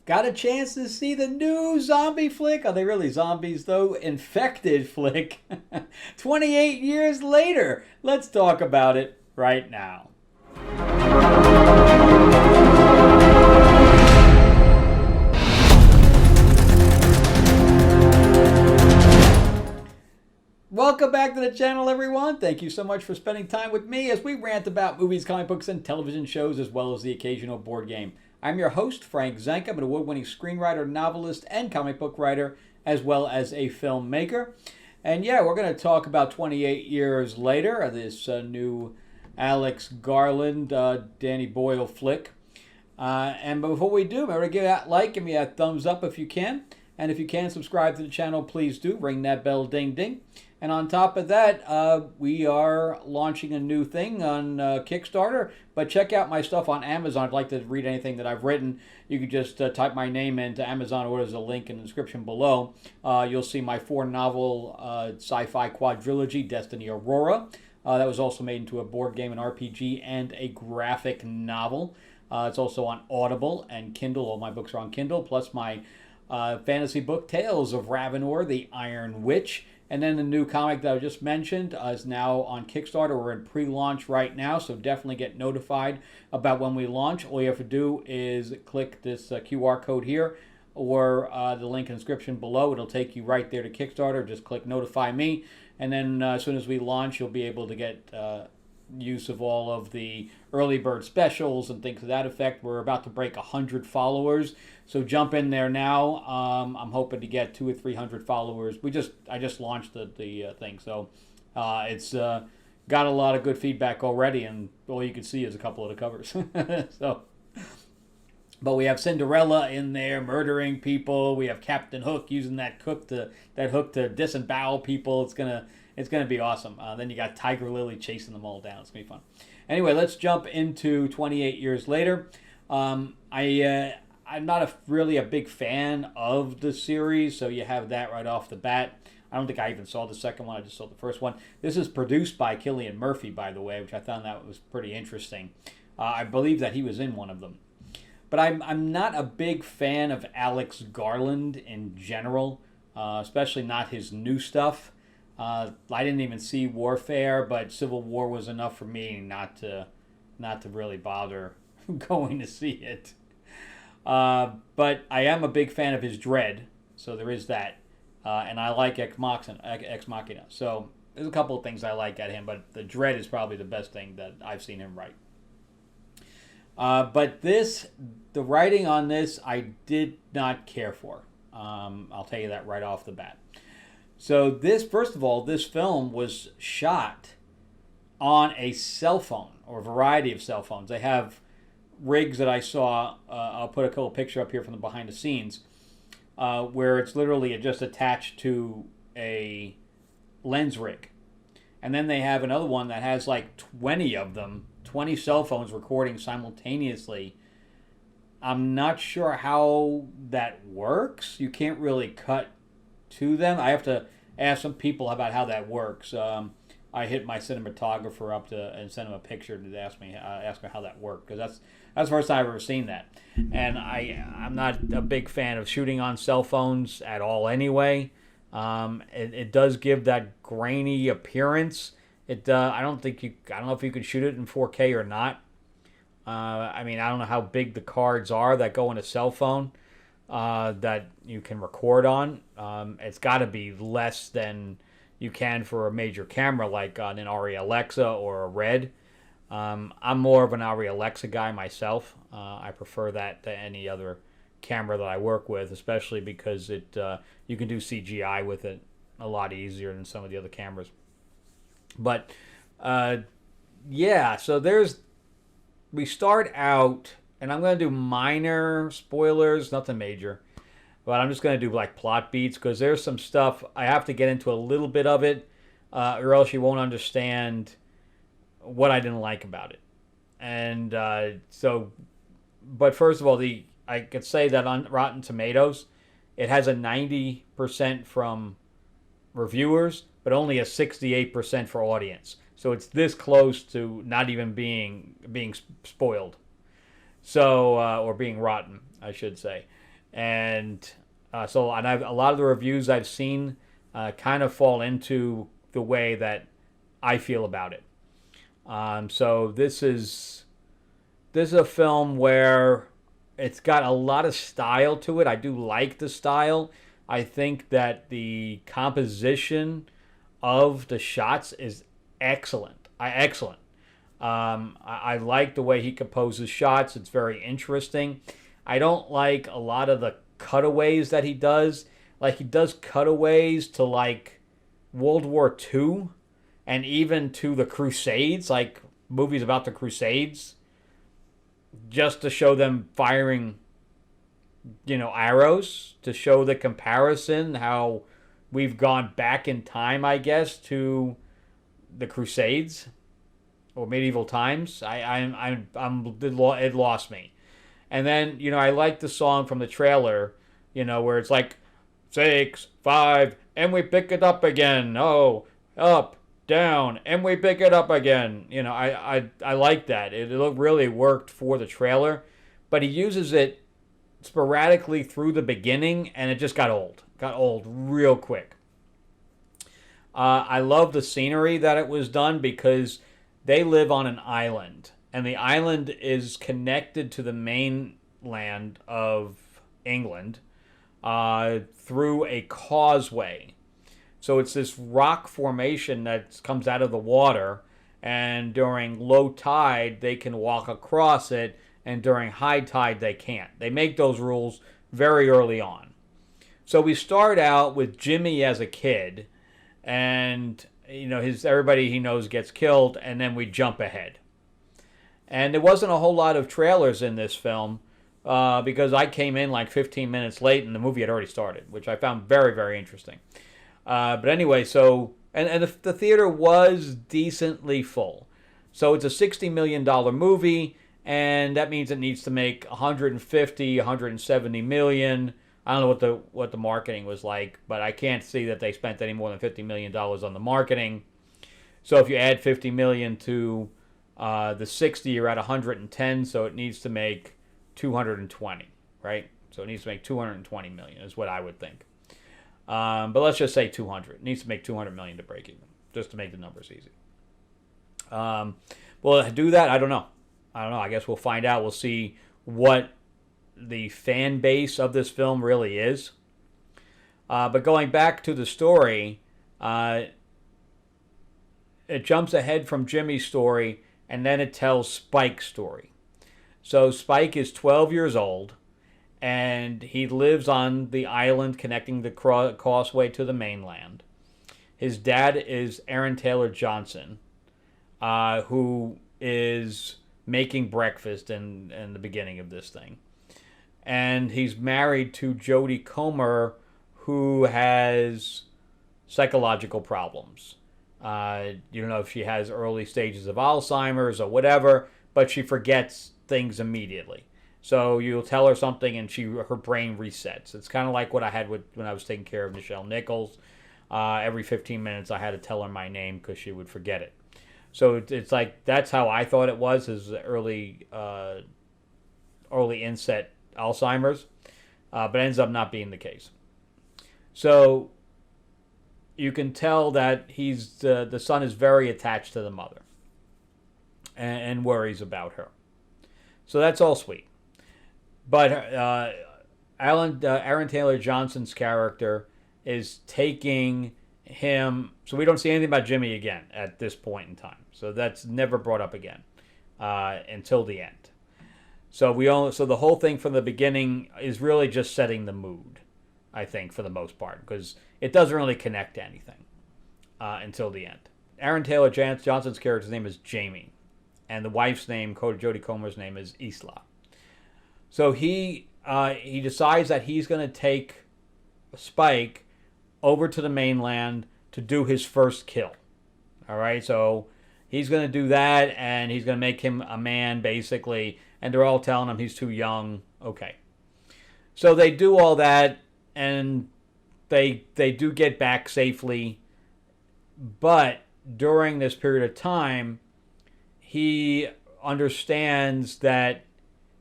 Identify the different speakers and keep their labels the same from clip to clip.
Speaker 1: got a chance to see the new zombie flick. Are they really zombies, though? Infected flick. 28 years later. Let's talk about it right now. Welcome back to the channel, everyone. Thank you so much for spending time with me as we rant about movies, comic books, and television shows, as well as the occasional board game. I'm your host, Frank Zank. I'm an award-winning screenwriter, novelist, and comic book writer, as well as a filmmaker. And yeah, we're going to talk about 28 years later, this new Alex Garland, Danny Boyle flick. And before we do, remember to give that like, give me a thumbs up if you can. And if you can subscribe to the channel, please do. Ring that bell, ding, ding. And on top of that, we are launching a new thing on Kickstarter. But check out my stuff on Amazon. If you'd like to read anything that I've written, you can just type my name into Amazon, or there's a link in the description below. You'll see my 4-novel sci-fi quadrilogy, Destiny Aurora. That was also made into a board game, an RPG, and a graphic novel. It's also on Audible and Kindle. All my books are on Kindle, plus my fantasy book, Tales of Ravenor, the Iron Witch. And then the new comic that I just mentioned is now on Kickstarter. We're in pre-launch right now, so definitely get notified about when we launch. All you have to do is click this QR code here or the link in the description below. It'll take you right there to Kickstarter. Just click Notify Me. And then as soon as we launch, you'll be able to get use of all of the early bird specials and things to that effect. We're about to break 100 followers, so jump in there now. I'm hoping to get 200 or 300 followers. I just launched the thing, so it's got a lot of good feedback already, and all you can see is a couple of the covers. So, but we have Cinderella in there murdering people. We have Captain Hook using that hook to disembowel people. It's gonna be awesome. Then you got Tiger Lily chasing them all down. It's gonna be fun. Anyway, let's jump into 28 years later. I'm not really a big fan of the series, so you have that right off the bat. I don't think I even saw the second one. I just saw the first one. This is produced by Cillian Murphy, by the way, which I found that was pretty interesting. I believe that he was in one of them. But I'm not a big fan of Alex Garland in general, especially not his new stuff. I didn't even see Warfare, but Civil War was enough for me not to really bother going to see it. But I am a big fan of his Dread, so there is that. And I like Ex Machina. So there's a couple of things I like at him, but the Dread is probably the best thing that I've seen him write. But the writing on this, I did not care for. I'll tell you that right off the bat. So first of all, this film was shot on a cell phone, or a variety of cell phones. They have rigs that I saw. I'll put a cool picture up here from the behind the scenes, where it's literally just attached to a lens rig. And then they have another one that has like 20 of them, 20 cell phones recording simultaneously. I'm not sure how that works. You can't really cut to them. I have to ask some people about how that works. I hit my cinematographer up and sent him a picture to ask me how that worked, because that's the first time I've ever seen that. And I'm not a big fan of shooting on cell phones at all anyway. It does give that grainy appearance. I don't know if you could shoot it in 4K or not. I don't know how big the cards are that go in a cell phone that you can record on. It's got to be less than you can for a major camera like an Arri Alexa or a Red. I'm more of an Arri Alexa guy myself. I prefer that to any other camera that I work with, especially because you can do CGI with it a lot easier than some of the other cameras. But yeah, so we start out, and I'm going to do minor spoilers, nothing major, but I'm just going to do like plot beats, because there's some stuff I have to get into a little bit of it, or else you won't understand what I didn't like about it. And but first of all, I could say that on Rotten Tomatoes, it has a 90% from reviewers, but only a 68% for audience. So it's this close to not even being spoiled. So or being rotten, I should say. And a lot of the reviews I've seen kind of fall into the way that I feel about it. So this is a film where it's got a lot of style to it. I do like the style. I think that the composition of the shots is excellent. Excellent. I like the way he composes shots. It's very interesting. I don't like a lot of the cutaways that he does. Like he does cutaways to like World War II and even to the Crusades, like movies about the Crusades, just to show them firing, arrows, to show the comparison, how we've gone back in time, I guess, to the Crusades or medieval times. It lost me. And then, I like the song from the trailer, where it's like 6, 5, and we pick it up again. Oh, up, down, and we pick it up again. I like that. It really worked for the trailer, but he uses it sporadically through the beginning, and it just got old. Got old real quick. I love the scenery that it was done because they live on an island, and the island is connected to the mainland of England through a causeway. So it's this rock formation that comes out of the water, and during low tide they can walk across it, and during high tide they can't. They make those rules very early on. So we start out with Jimmy as a kid, and everybody he knows gets killed, and then we jump ahead. And there wasn't a whole lot of trailers in this film because I came in like 15 minutes late and the movie had already started, which I found very, very interesting. But anyway, and the theater was decently full. So it's a $60 million movie, and that means it needs to make 150, 170 million. I don't know what the marketing was like, but I can't see that they spent any more than $50 million on the marketing. So if you add 50 million to the 60, you're at 110, so it needs to make 220, right? So it needs to make 220 million is what I would think. But let's just say 200. It needs to make 200 million to break even, just to make the numbers easy. Will it do that? I don't know. I guess we'll find out. We'll see what the fan base of this film really is. But going back to the story, it jumps ahead from Jimmy's story, and then it tells Spike's story. So Spike is 12 years old, and he lives on the island connecting the causeway to the mainland. His dad is Aaron Taylor Johnson, who is making breakfast in the beginning of this thing. And he's married to Jodie Comer, who has psychological problems. You don't know if she has early stages of Alzheimer's or whatever, but she forgets things immediately. So you'll tell her something and her brain resets. It's kind of like what I had when I was taking care of Nichelle Nichols. Every 15 minutes I had to tell her my name because she would forget it. So it's like that's how I thought it was, his early inset Alzheimer's, but it ends up not being the case. So you can tell that the son is very attached to the mother and worries about her. So that's all sweet. But Aaron Taylor Johnson's character is taking him. So we don't see anything about Jimmy again at this point in time. So that's never brought up again until the end. So the whole thing from the beginning is really just setting the mood, I think, for the most part, because it doesn't really connect to anything until the end. Aaron Taylor Johnson's character's name is Jamie, and the wife's name, Jodie Comer's name, is Isla. So he decides that he's going to take Spike over to the mainland to do his first kill. All right, so he's going to do that, and he's going to make him a man, basically. And they're all telling him he's too young. Okay. So they do all that, and they do get back safely. But during this period of time, he understands that,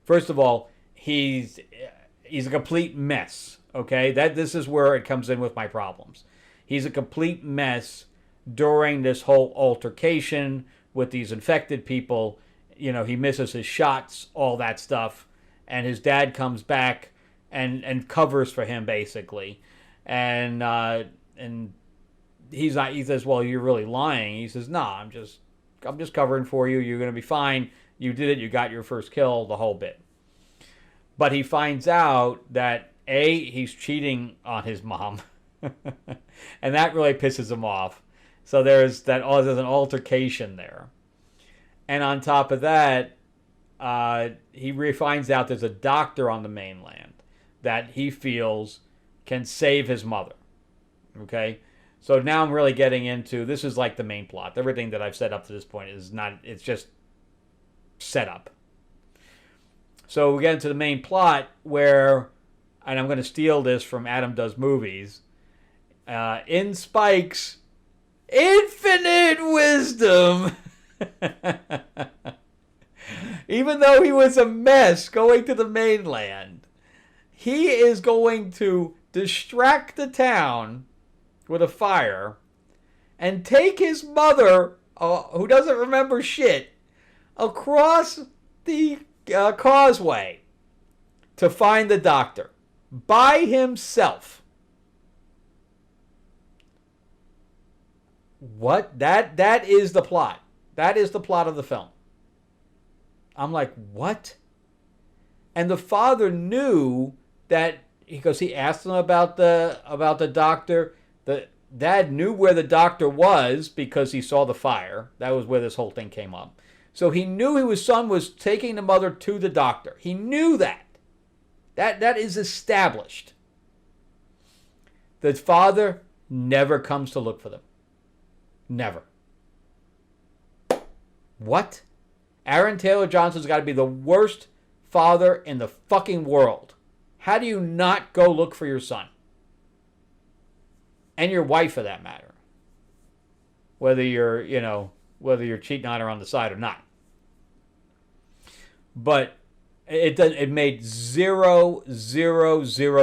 Speaker 1: first of all, he's He's a complete mess. Okay, this is where it comes in with my problems. He's a complete mess during this whole altercation with these infected people. He misses his shots, all that stuff, and his dad comes back and covers for him basically, and he's not. He says, "Well, you're really lying." He says, "Nah, I'm just covering for you. You're gonna be fine. You did it. You got your first kill. The whole bit." But he finds out that he's cheating on his mom, and that really pisses him off. So there's an altercation there, and on top of that, he finds out there's a doctor on the mainland that he feels can save his mother. Okay, so now I'm really getting into this is like the main plot. Everything that I've said up to this point is not. It's just set up. So we get into the main plot where, and I'm going to steal this from Adam Does Movies, in Spike's infinite wisdom, even though he was a mess going to the mainland, he is going to distract the town with a fire and take his mother, who doesn't remember shit, across the causeway to find the doctor by himself. What? That is the plot. That is the plot of the film. I'm like, what? And the father knew that because he asked him about the doctor. The dad knew where the doctor was because he saw the fire. That was where this whole thing came up. So he knew his son was taking the mother to the doctor. He knew that. That is established. The father never comes to look for them. Never. What? Aaron Taylor Johnson's got to be the worst father in the fucking world. How do you not go look for your son? And your wife, for that matter. Whether you're cheating on her on the side or not. But it made zero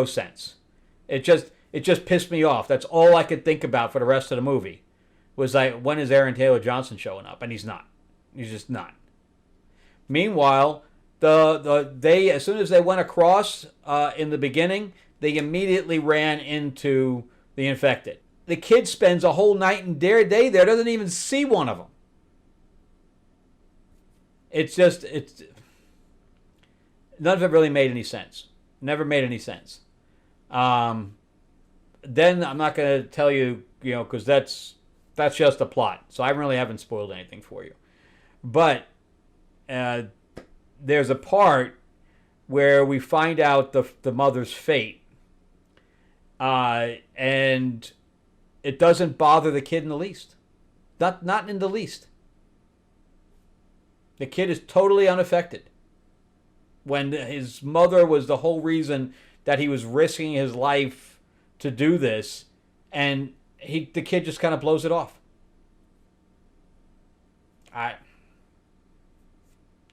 Speaker 1: sense. It just pissed me off. That's all I could think about for the rest of the movie. Was like, when is Aaron Taylor Johnson showing up? And he's not. He's just not. Meanwhile, they as soon as they went across in the beginning, they immediately ran into the infected. The kid spends a whole night and day there, doesn't even see one of them. It's none of it really made any sense. Never made any sense. Then I'm not going to tell you, because that's just the plot. So I really haven't spoiled anything for you. But there's a part where we find out the mother's fate. And it doesn't bother the kid in the least. Not in the least. The kid is totally unaffected. When his mother was the whole reason that he was risking his life to do this, and the kid just kind of blows it off.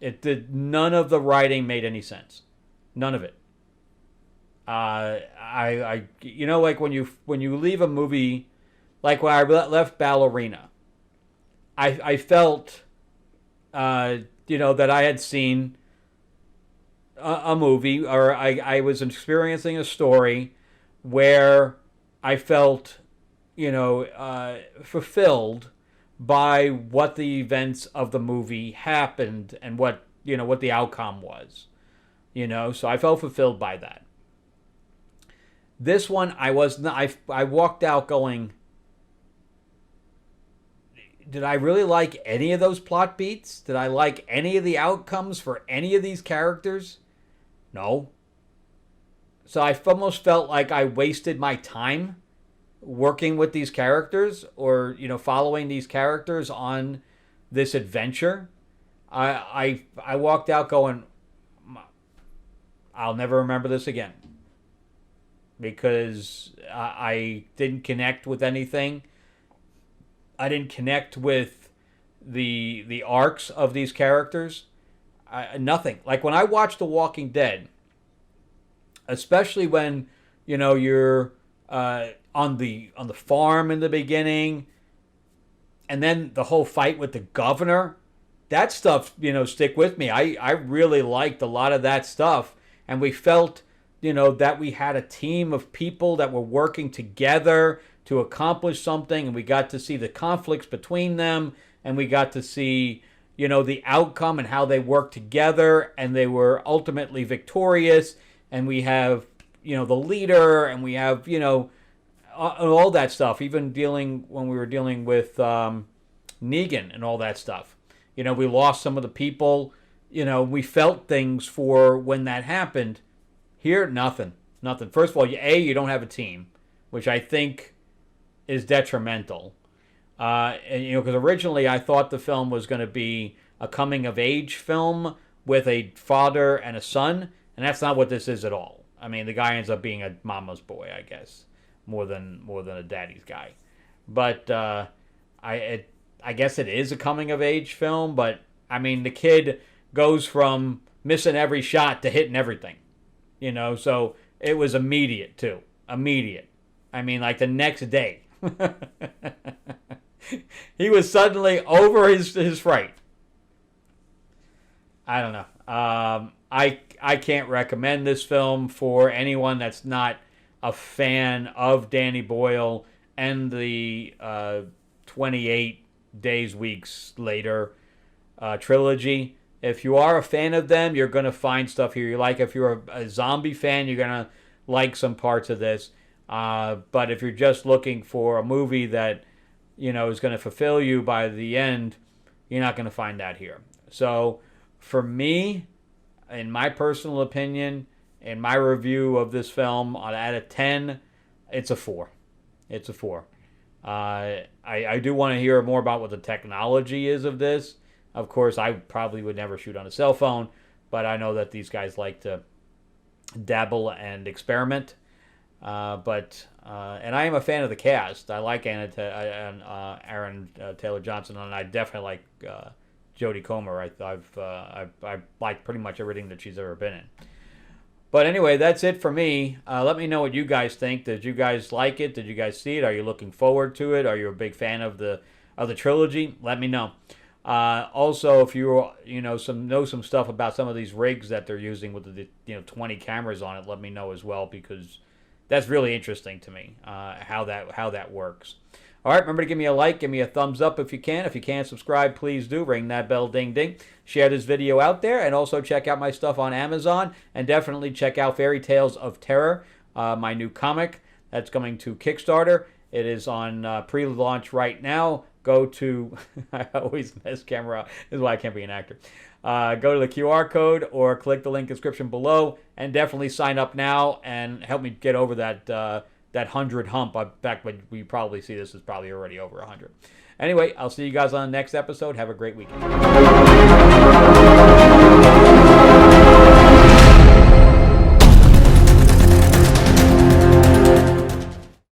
Speaker 1: None of the writing made any sense. None of it. Like when you leave a movie, like when I left Ballerina, I felt, that I had seen a movie, or I was experiencing a story where I felt, fulfilled by what the events of the movie happened and what the outcome was, so I felt fulfilled by that. This one, I was not. I walked out going, did I really like any of those plot beats? Did I like any of the outcomes for any of these characters? No. So I almost felt like I wasted my time working with these characters, or following these characters on this adventure. I walked out going, I'll never remember this again, because I didn't connect with anything. I didn't connect with the arcs of these characters. Nothing. Like when I watched The Walking Dead, especially when you're on the farm in the beginning, and then the whole fight with the governor. That stuff, stick with me. I really liked a lot of that stuff, and we felt, that we had a team of people that were working together to accomplish something, and we got to see the conflicts between them, and we got to see, the outcome and how they worked together, and they were ultimately victorious. And we have, the leader, and we have, all that stuff. Even when we were dealing with Negan and all that stuff. We lost some of the people. We felt things for when that happened. Here, nothing. Nothing. First of all, you don't have a team, which I think is detrimental. Because originally I thought the film was going to be a coming-of-age film with a father and a son, and that's not what this is at all. I mean, the guy ends up being a mama's boy, I guess, more than a daddy's guy. But I guess it is a coming-of-age film, but, I mean, the kid goes from missing every shot to hitting everything. So it was immediate, too. Immediate. I mean, like the next day. He was suddenly over his fright. I don't know. I can't recommend this film for anyone that's not a fan of Danny Boyle and the 28 Days, Weeks Later trilogy. If you are a fan of them, you're going to find stuff here you like. If you're a zombie fan, you're going to like some parts of this. But if you're just looking for a movie that, is going to fulfill you by the end, you're not going to find that here. So for me, in my personal opinion, in my review of this film, out of 10, it's a 4. It's a 4. I do want to hear more about what the technology is of this. Of course, I probably would never shoot on a cell phone, but I know that these guys like to dabble and experiment. And I am a fan of the cast. I like Aaron Taylor Johnson, and I definitely like Jodie Comer. I like pretty much everything that she's ever been in. But anyway, that's it for me. Let me know what you guys think. Did you guys like it? Did you guys see it? Are you looking forward to it? Are you a big fan of the trilogy? Let me know. Also, if you know some stuff about some of these rigs that they're using with the 20 cameras on it, let me know as well, because that's really interesting to me, how that works. All right, remember to give me a like, give me a thumbs up if you can. If you can't subscribe, please do. Ring that bell, ding, ding. Share this video out there, and also check out my stuff on Amazon, and definitely check out Fairy Tales of Terror, my new comic that's coming to Kickstarter. It is on pre-launch right now. Go to, I always mess camera up. This is why I can't be an actor. Go to the QR code or click the link in the description below, and definitely sign up now and help me get over that 100 hump. In fact, when we probably see this is probably already over 100. Anyway, I'll see you guys on the next episode. Have a great weekend.